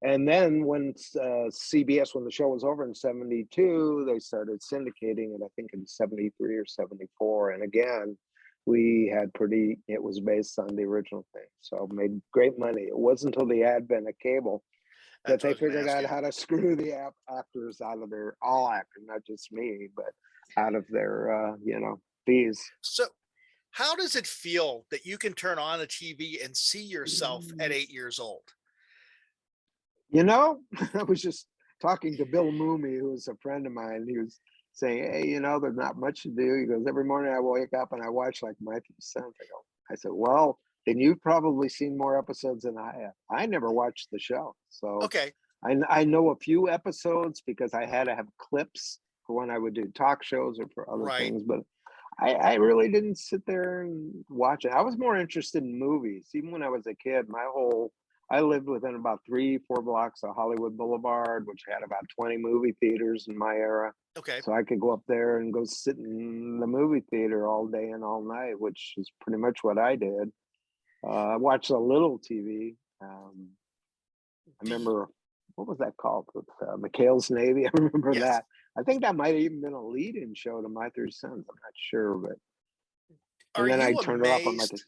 And then when CBS, when the show was over in 72, they started syndicating it, I think in 73 or 74. And again, it was based on the original thing. So made great money. It wasn't until the advent of cable that That's what I they was going to figured ask out you. how to screw the actors out of all actors, not just me, but out of their, fees. So, how does it feel that you can turn on a TV and see yourself at 8 years old? You know, I was just talking to Bill Mooney, who was a friend of mine. He was saying, "Hey, there's not much to do." He goes, "Every morning I wake up and I watch like my 2 cents." I said, "Well, then you've probably seen more episodes than I have. I never watched the show, so Okay. I know a few episodes because I had to have clips for when I would do talk shows or for other Right. things, but I really didn't sit there and watch it. I was more interested in movies. Even when I was a kid, I lived within about 3, 4 blocks of Hollywood Boulevard, which had about 20 movie theaters in my era. Okay. So I could go up there and go sit in the movie theater all day and all night, which is pretty much what I did. I watched a little TV. I Do you, remember, what was that called? With McHale's Navy. I remember yes. that. I think that might have even been a lead-in show to My Three Sons. I'm not sure, but and Are then I you turned it off on my. amazed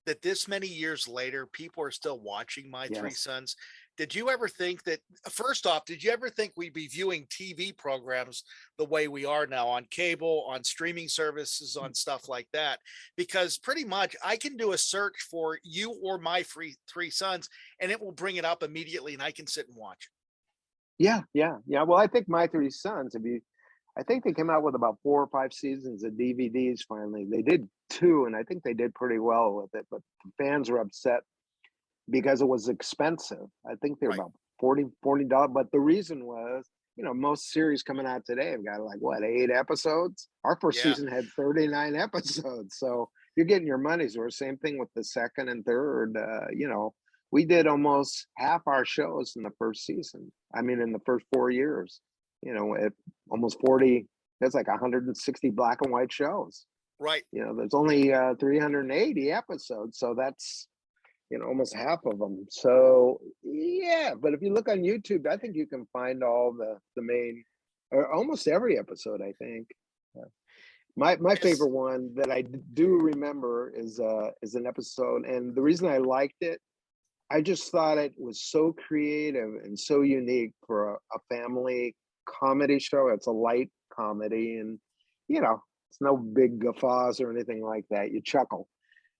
that this many years later, people are still watching My Three Yes. Sons? Did you ever think that, first off, did you ever think we'd be viewing TV programs the way we are now on cable, on streaming services, on stuff like that? Because pretty much I can do a search for you or My Three Sons and it will bring it up immediately and I can sit and watch Yeah, yeah, yeah. Well, I think My Three Sons, I think they came out with about 4 or 5 seasons of DVDs finally. They did two, and I think they did pretty well with it, but the fans were upset because it was expensive. I think it. they're Right. about $40. But the reason was, most series coming out today have got like what, 8 episodes? Our first Yeah. season had 39 episodes. So you're getting your money's worth. Same thing with the second and third. We did almost half our shows in the first season. I mean, in the first 4 years, at almost 40, that's like 160 black and white shows. Right. There's only 380 episodes. So that's almost half of them. So yeah, but if you look on YouTube, I think you can find all the main, or almost every episode. I think. Yeah. My Yes. favorite one that I do remember is an episode, and the reason I liked it, I just thought it was so creative and so unique for a family comedy show. It's a light comedy, and it's no big guffaws or anything like that. You chuckle,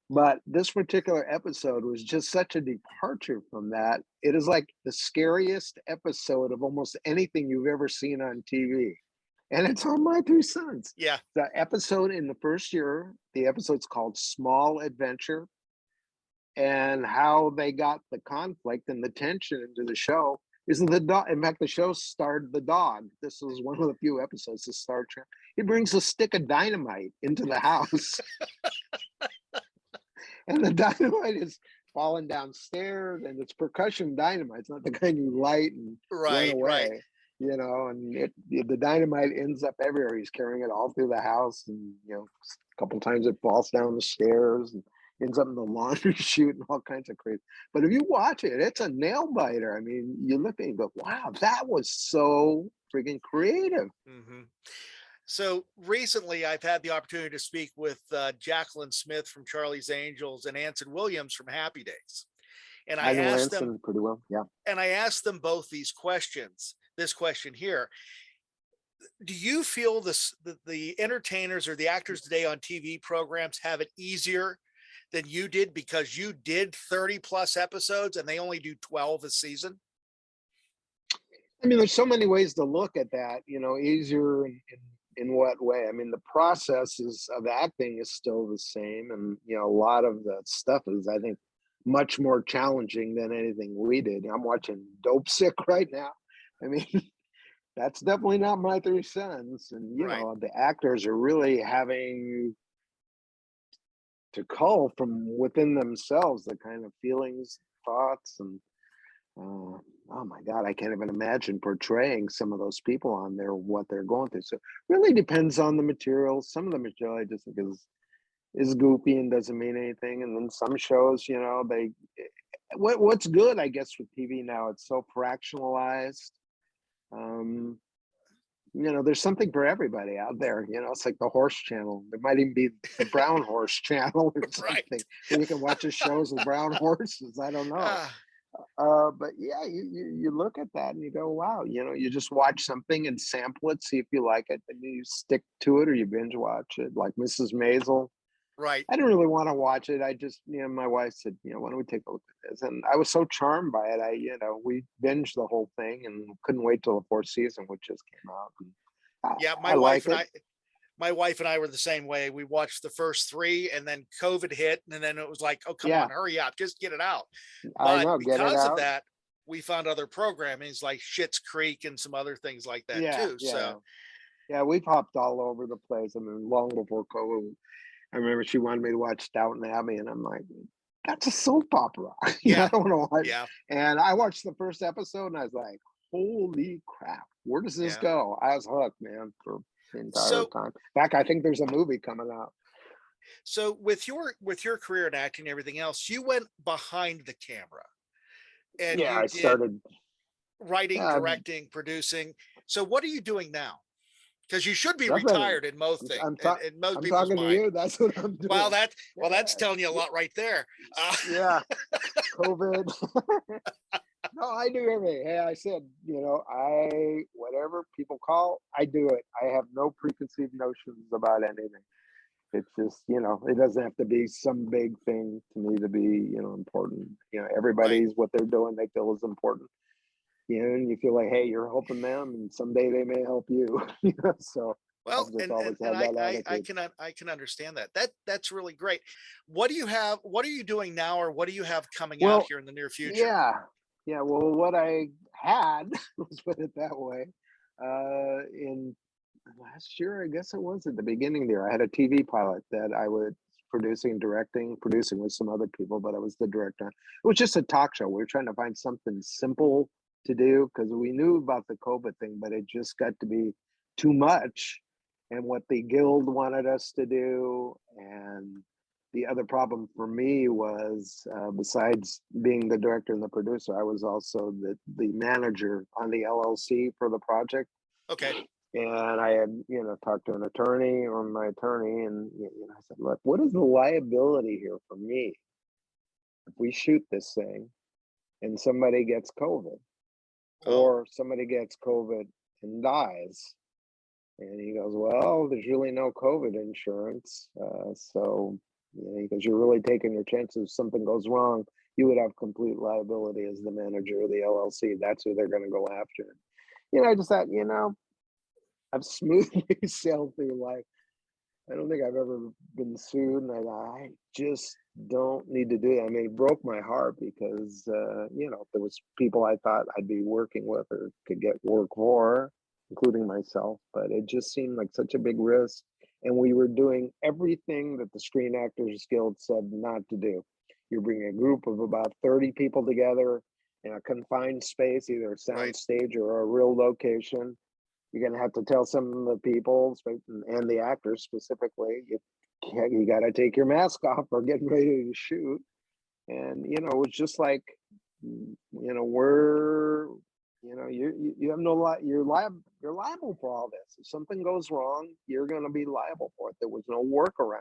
but this particular episode was just such a departure from that. It is like the scariest episode of almost anything you've ever seen on TV. And it's on My Three Sons. Yeah. The episode in the first year, the episode's called Small Adventure. And how they got the conflict and the tension into the show is the dog. In fact, the show starred the dog. This was one of the few episodes that starred. He brings a stick of dynamite into the house. And the dynamite is falling downstairs, and it's percussion dynamite. It's not the kind you light and run Right. Right. away, and the dynamite ends up everywhere. He's carrying it all through the house, and a couple times it falls down the stairs and ends up in the laundry chute and all kinds of crazy. But if you watch it, it's a nail biter. I mean, you look at it and go, wow, that was so freaking creative. Hmm. So recently, I've had the opportunity to speak with Jacqueline Smith from Charlie's Angels and Anson Williams from Happy Days, and I know Anson pretty well. Yeah. I asked them both these questions. This question here: do you feel the entertainers or the actors today on TV programs have it easier than you did because you did 30 plus episodes and they only do 12 a season? I mean, there's so many ways to look at that, easier in what way? I mean, the processes of acting is still the same. And, a lot of the stuff is, I think, much more challenging than anything we did. I'm watching Dope Sick right now. I mean, that's definitely not My Three Sons. And, Right. the actors are really having to cull from within themselves the kind of feelings, thoughts, and oh my God, I can't even imagine portraying some of those people on there, what they're going through. So really depends on the material. Some of the material I just think is goofy and doesn't mean anything. And then some shows, what's good, I guess, with TV now, it's so fractionalized. Um, there's something for everybody out there. It's like the horse channel. There might even be the brown horse channel or something. Right. So you can watch the shows with brown horses. I don't know. Ah, But yeah, you look at that and you go, wow, you just watch something and sample it, see if you like it, and you stick to it or you binge watch it. Like Mrs. Maisel, Right. I didn't really want to watch it. I just, my wife said, why don't we take a look at this? And I was so charmed by it. We binged the whole thing and couldn't wait till the fourth season, which just came out. And Yeah, I like it. my wife and I were the same way. We watched the first three and then COVID hit. And then it was like, oh, come Yeah, on, hurry up, just get it out. I But know. Get it because of out. that, we found other programmings like Schitt's Creek and some other things like that Yeah, too. yeah, So yeah. We've hopped all over the place. I mean, long before COVID, I remember she wanted me to watch Downton Abbey, and I'm like, that's a soap opera. I yeah, don't want to watch. yeah, And I watched the first episode, and I was like, holy crap, where does this yeah. go? I was hooked, man, for the entire So time. In fact, I think there's a movie coming out. so with your career in acting and everything else, you went behind the camera and Yeah, you I did started. writing, Yeah, directing, producing. So what are you doing now? Because you should be nothing. retired in most I'm, things, I'm, ta- in most I'm people's talking to mind. you. That's what I'm Well, doing. that's Yeah, telling you a lot right there. yeah. COVID. No, I do everything. Hey, I said, whatever people call, I do it. I have no preconceived notions about anything. It's just, it doesn't have to be some big thing to me to be, important. Right. Everybody's what they're doing, they feel is important. And you feel like, hey, you're helping them, and someday they may help you. So Well, I've just always had that attitude. I can understand that. That's really great. What do you have? What are you doing now, or what do you have coming out Well, here in the near future? yeah, yeah. Well, what I had, let's put it that way, in last year, I guess it was at the beginning there, I had a TV pilot that I was producing, directing, producing with some other people, but I was the director. It was just a talk show. We were trying to find something simple to do because we knew about the COVID thing, but it just got to be too much. And what the guild wanted us to do, and the other problem for me was, besides being the director and the producer, I was also the manager on the LLC for the project. Okay. And I had, talked to an attorney or my attorney, and I said, look, what is the liability here for me if we shoot this thing and somebody gets COVID, Oh, or somebody gets COVID and dies? And he goes, well, there's really no COVID insurance. So, because you're really taking your chances. If something goes wrong, you would have complete liability as the manager of the LLC. That's who they're going to go after. I just thought, I've smoothly sailed through life. I don't think I've ever been sued, and I just don't need to do it. I mean, it broke my heart because, there was people I thought I'd be working with or could get work for, including myself, but it just seemed like such a big risk. And we were doing everything that the Screen Actors Guild said not to do. You're bringing a group of about 30 people together in a confined space, either a sound right. stage or a real location. You're going to have to tell some of the people and the actors specifically, you got to take your mask off or get ready to shoot. And it was just like, we're, you have no you're liable for all this. If something goes wrong, you're going to be liable for it. There was no workaround,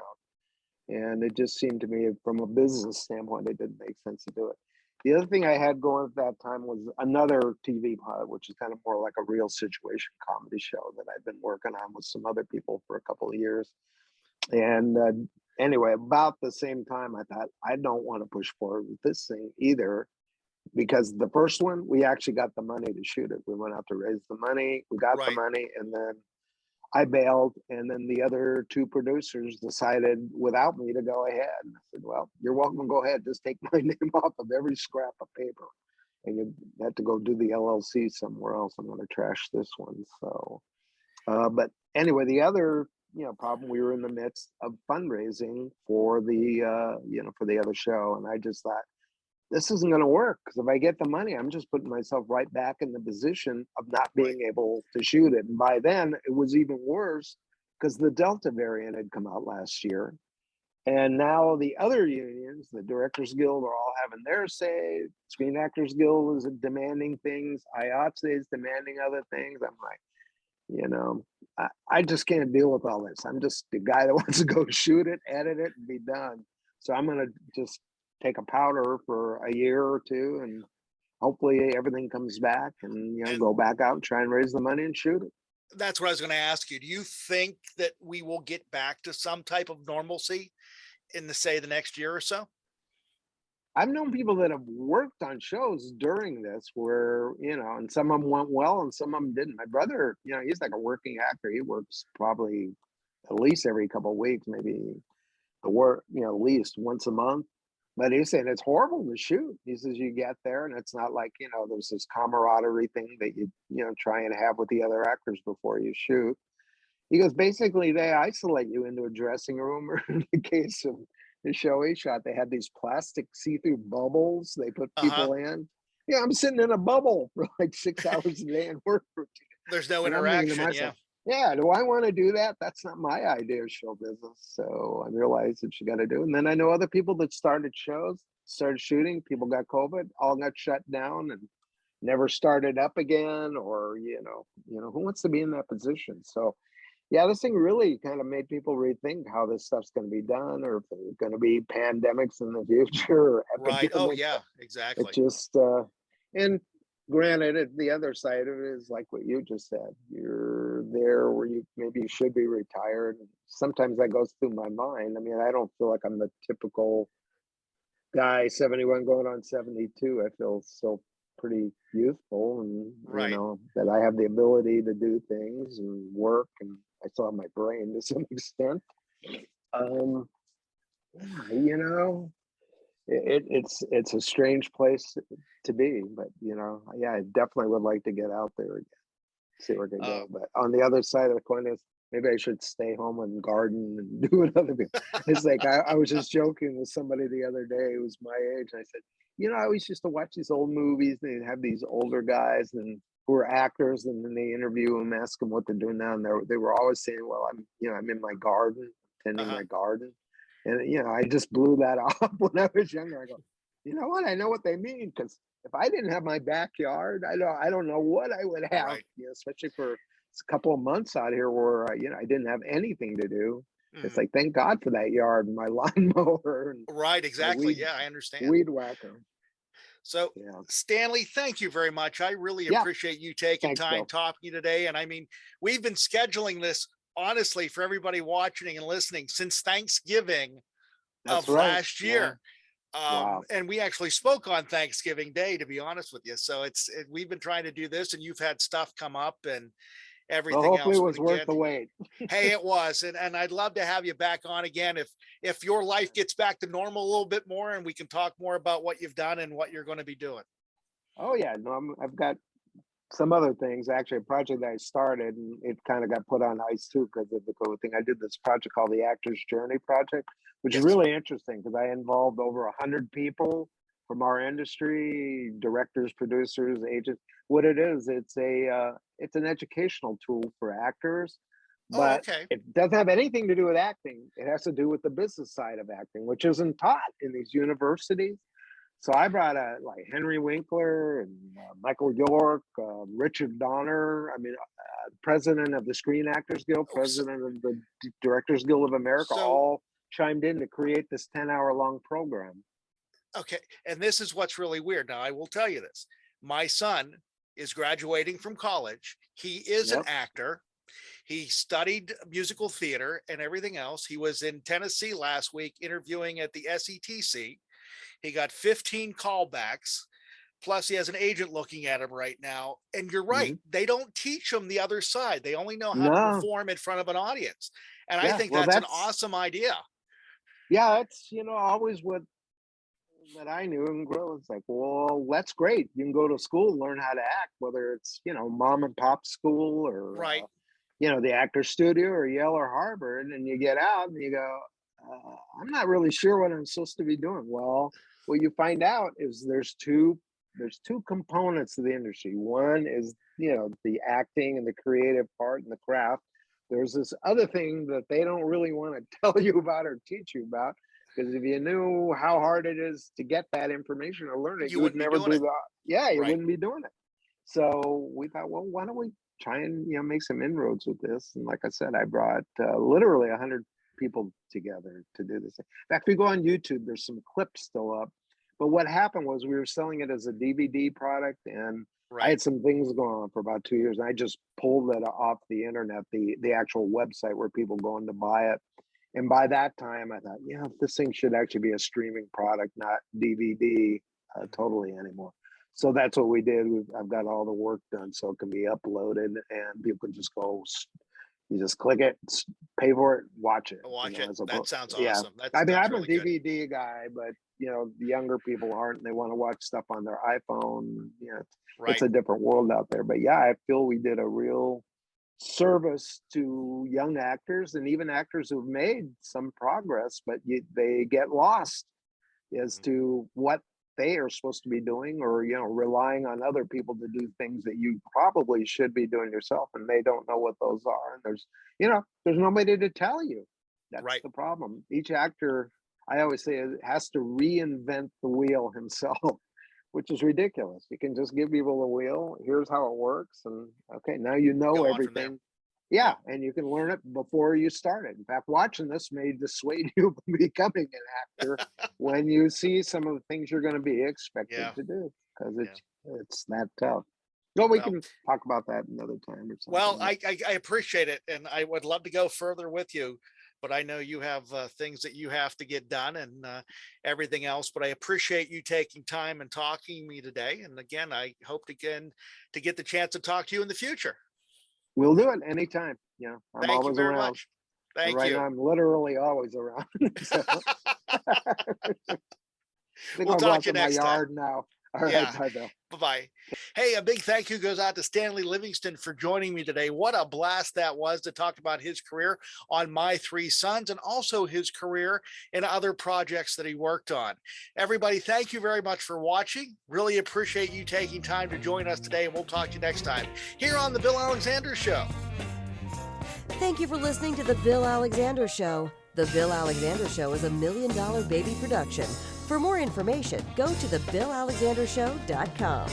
and it just seemed to me, from a business standpoint, it didn't make sense to do it. The other thing I had going at that time was another TV pilot, which is kind of more like a real situation comedy show that I've been working on with some other people for a couple of years. And anyway, about the same time, I thought, I don't want to push forward with this thing either, because the first one, we actually got the money to shoot it. We went out to raise the money, we got the Right. money, and then I bailed, and then the other two producers decided without me to go ahead. And I said, well, you're welcome to go ahead. Just take my name off of every scrap of paper. And you have to go do the LLC somewhere else. I'm going to trash this one. So, but anyway, the other, problem, we were in the midst of fundraising for for the other show. And I just thought, this isn't going to work, because if I get the money, I'm just putting myself right back in the position of not Right. being able to shoot it. And by then, it was even worse because the Delta variant had come out last year. And now the other unions, the Directors Guild, are all having their say. Screen Actors Guild is demanding things. IATSE is demanding other things. I'm like, I just can't deal with all this. I'm just the guy that wants to go shoot it, edit it, and be done. So I'm going to just take a powder for a year or two, and hopefully everything comes back, and And go back out and try and raise the money and shoot it. that's what I was going to ask you. Do you think that we will get back to some type of normalcy in the next year or so? I've known people that have worked on shows during this where, and some of them went well and some of them didn't. My brother, he's like a working actor. He works probably at least every couple of weeks, maybe at least once a month. But he's saying it's horrible to shoot. He says you get there and it's not like, there's this camaraderie thing that try and have with the other actors before you shoot. He goes, basically, they isolate you into a dressing room, or in the case of the show he shot, they had these plastic see-through bubbles they put Uh-huh. people in. Yeah, I'm sitting in a bubble for like 6 hours a day and work routine. There's no And I'm thinking to interaction. Yeah. myself, yeah, do I want to do that? That's not my idea of show business. So I realized that you got to do. And then I know other people that started shows, started shooting. People got COVID, all got shut down and never started up again. Or who wants to be in that position? So yeah, this thing really kind of made people rethink how this stuff's going to be done, or if there's going to be pandemics in the future or Right. Oh, epidemics. yeah, It exactly. just, and granted, the other side of it is like what you just said. You're there where maybe you should be retired. Sometimes that goes through my mind. I mean, I don't feel like I'm the typical guy, 71 going on 72. I feel so pretty youthful, and Right. that I have the ability to do things and work, and I still have my brain to some extent. um yeah, it's a strange place to be, but yeah, I definitely would like to get out there again, see where I can Uh, go. But on the other side of the coin is maybe I should stay home and garden and do what other people. It's like I was just joking with somebody the other day who was my age. And I said, I always used to watch these old movies. And they'd have these older guys and who were actors, and then they interview them, ask them what they're doing now, and they were always saying, "Well, I'm in my garden, tending uh-huh. my garden," and I just blew that off when I was younger. I go, you know what? I know what they mean, because if I didn't have my backyard, I don't know what I would have, Right. especially for a couple of months out here where I didn't have anything to do. It's Mhm. like, thank God for that yard and my lawnmower and Right. my Exactly. Yeah, I understand. weed whacker. So, Yeah. Stanley, thank you very much. I really Yeah. appreciate you taking Thanks, time Bill. talking today. And I mean, we've been scheduling this honestly for everybody watching and listening since Thanksgiving That's of right. last Yeah. year. Wow. And we actually spoke on Thanksgiving Day, to be honest with you. So we've been trying to do this, and you've had stuff come up and Well, everything hopefully it else with was the worth kids. the wait. Hey, it was, and I'd love to have you back on again if your life gets back to normal a little bit more, and we can talk more about what you've done and what you're going to be doing. Oh yeah. No, I've got some other things, actually. A project that I started, and it kind of got put on ice too because of the COVID thing. I did this project called the Actor's Journey Project, which is Yes. really interesting because I involved over 100 people from our industry, directors, producers, agents. What it is, it's an educational tool for actors, Oh, but okay. it doesn't have anything to do with acting. It has to do with the business side of acting, which isn't taught in these universities. So I brought like Henry Winkler and Michael York, Richard Donner. I mean, president of the Screen Actors Guild, Oh, so, president of the Directors Guild of America, so all chimed in to create this 10-hour long program. okay, and this is what's really weird. Now, I will tell you this. My son is graduating from college. He is an Yep. actor. He studied musical theater and everything else. He was in Tennessee last week interviewing at the SETC. He got 15 callbacks. Plus, he has an agent looking at him right now. And you're right. Hmm. They don't teach him the other side. They only know how to No. perform in front of an audience. And I Yeah. think Well, that's an that's awesome idea. yeah. That's always what that I knew and grow. It's like, well, that's great. You can go to school, learn how to act, whether it's mom and pop school or Right. the actor studio or Yale or Harvard, and you get out and you go, I'm not really sure what I'm supposed to be doing. Well, what you find out is there's two components to the industry. One is the acting and the creative part and the craft. There's this other thing that they don't really want to tell you about or teach you about, because if you knew how hard it is to get that information or learn it, You you would wouldn't be never doing do it. that. Yeah, you Right. wouldn't be doing it. So we thought, well, why don't we try and make some inroads with this? And like I said, I brought literally 100 people together to do this. In fact, we go on YouTube. There's some clips still up. But what happened was we were selling it as a DVD product, and I Right. had some things going on for about 2 years. And I just pulled it off the internet, the actual website where people go in to buy it. And by that time, I thought, this thing should actually be a streaming product, not DVD totally anymore. So that's what we did. I've got all the work done so it can be uploaded and people can just go, you just click it, pay for it, watch it. Watch it. That sounds yeah. awesome. I mean, I'm really a DVD good. guy, but the younger people aren't. They want to watch stuff on their iPhone. It's a different world out there. But yeah, I feel we did a real service to young actors and even actors who've made some progress, but they get lost as to what they are supposed to be doing, or relying on other people to do things that you probably should be doing yourself, and they don't know what those are. And there's nobody to tell you. That's the problem. Each actor, I always say, has to reinvent the wheel himself, which is ridiculous. You can just give people the wheel. Here's how it works, and okay, now you know everything. Yeah, and you can learn it before you start it. In fact, watching this may dissuade you from becoming an actor when you see some of the things you're going to be expected to do, because it's that tough. So we can talk about that another time or something. Well, I appreciate it, and I would love to go further with you, but I know you have things that you have to get done and everything else. But I appreciate you taking time and talking to me today. And again, I hope to get the chance to talk to you in the future. We'll do it anytime. I'm always around. Much. Thank you. Now I'm literally always around. We'll talk to you next time. Yard now. All right, bye, Bill. Bye-bye. Hey, a big thank you goes out to Stanley Livingston for joining me today. What a blast that was to talk about his career on My Three Sons and also his career in other projects that he worked on. Everybody, thank you very much for watching. Really appreciate you taking time to join us today, and we'll talk to you next time here on The Bill Alexander Show. Thank you for listening to The Bill Alexander Show. The Bill Alexander Show is a $1 Million Baby production. For more information, go to thebillalexandershow.com.